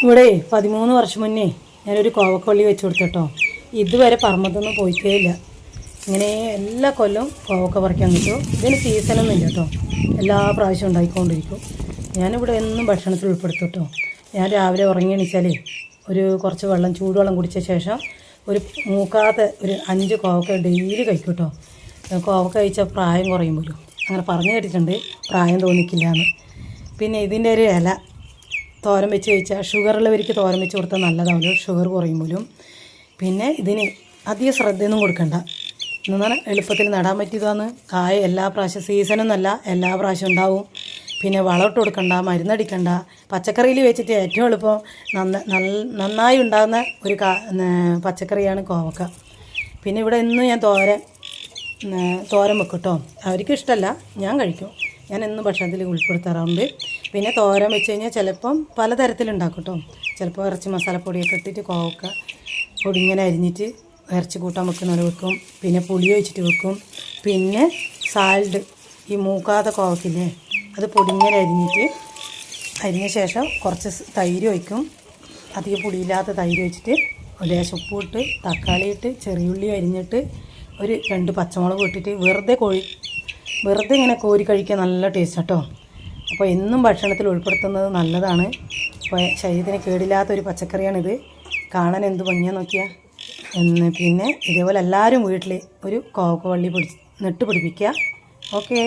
ഇവിടെ 13 വർഷം മുന്നേ ഞാനൊരു കോവക്കവള്ളി വെച്ച് കൊടുത്തിട്ടോ. ഇതുവരെ പറമ്പത്തൊന്നും പോയിട്ടേയില്ല. ഇങ്ങനെ എല്ലാ കൊല്ലവും കോവക്ക പറിക്കാൻ കിട്ടും. ഇതിന് സീസണൊന്നും ഇല്ല കേട്ടോ, എല്ലാ പ്രാവശ്യവും ഉണ്ടായിക്കൊണ്ടിരിക്കും. ഞാനിവിടെ എന്നും ഭക്ഷണത്തിൽ ഉൾപ്പെടുത്തും കേട്ടോ. ഞാൻ രാവിലെ ഉറങ്ങി എണീച്ചാലേ കുറച്ച് വെള്ളം, ചൂടുവെള്ളം കുടിച്ച ശേഷം മൂക്കാത്ത 5 കോവക്ക ഡെയിലി കഴിക്കും കേട്ടോ. കോവക്ക കഴിച്ചാൽ പ്രായം കുറയും പോലും, അങ്ങനെ പറഞ്ഞു കേട്ടിട്ടുണ്ട്, പ്രായം തോന്നിക്കില്ല എന്ന്. പിന്നെ ഇതിൻ്റെ ഒരു ഇല തോരൻ വെച്ച് കഴിച്ചാൽ ഷുഗറുള്ളവർക്ക് തോരൻ വെച്ച് കൊടുത്താൽ നല്ലതാവുമല്ലോ, ഷുഗർ കുറയും പോലും. പിന്നെ ഇതിന് അധികം ശ്രദ്ധയൊന്നും കൊടുക്കണ്ട, എന്നാൽ എളുപ്പത്തിൽ നടാൻ പറ്റിയതാണ്. കായ എല്ലാ പ്രാവശ്യം സീസണൊന്നുമല്ല, എല്ലാ പ്രാവശ്യം ഉണ്ടാവും. പിന്നെ വളമിട്ട് കൊടുക്കണ്ട, മരുന്നടിക്കണ്ട. പച്ചക്കറിയിൽ വെച്ചിട്ട് ഏറ്റവും എളുപ്പം നന്നായി ഉണ്ടാകുന്ന ഒരു പച്ചക്കറിയാണ് കോവക്ക. പിന്നെ ഇവിടെ എന്നും ഞാൻ തോരൻ വെക്കും കേട്ടോ. അവർക്ക് ഇഷ്ടമല്ല, ഞാൻ കഴിക്കും. ഞാൻ എന്നും ഭക്ഷണത്തിൽ ഉൾപ്പെടുത്താറുണ്ട്. പിന്നെ തോരൻ വെച്ച് കഴിഞ്ഞാൽ ചിലപ്പം പലതരത്തിലുണ്ടാക്കും കേട്ടോ. ചിലപ്പോൾ ഇറച്ചി മസാലപ്പൊടിയൊക്കെ ഇട്ടിട്ട് കോവക്ക പൊടിങ്ങനെ അരിഞ്ഞിട്ട് ഇറച്ചി കൂട്ടാൻ വെക്കുന്നവരെ വെക്കും. പിന്നെ പുളി ഒഴിച്ചിട്ട് വെക്കും. പിന്നെ സാൽഡ്, ഈ മൂക്കാത്ത കോവക്കില്ലേ, അത് പൊടിങ്ങനെ അരിഞ്ഞ ശേഷം കുറച്ച് തൈര് ഒഴിക്കും. അധികം പുളിയില്ലാത്ത തൈര് ഒഴിച്ചിട്ട് ലേശം ഉപ്പ് ഇട്ട് തക്കാളി ഇട്ട് ചെറിയുള്ളി അരിഞ്ഞിട്ട് 2 പച്ചമുളക് ഇട്ടിട്ട് വെറുതെ ഇങ്ങനെ കോരി കഴിക്കാൻ നല്ല ടേസ്റ്റ് കേട്ടോ. അപ്പോൾ എന്നും ഭക്ഷണത്തിൽ ഉൾപ്പെടുത്തുന്നത് നല്ലതാണ്. അപ്പോൾ ശരീരത്തിന് കേടില്ലാത്തൊരു പച്ചക്കറിയാണിത്. കാണാൻ എന്ത് ഭംഗിയാന്ന് നോക്കിയാൽ. പിന്നെ ഇതേപോലെ എല്ലാവരും വീട്ടിൽ ഒരു കോവക്ക വള്ളി നട്ട് പിടിപ്പിക്കുക. ഓക്കേ.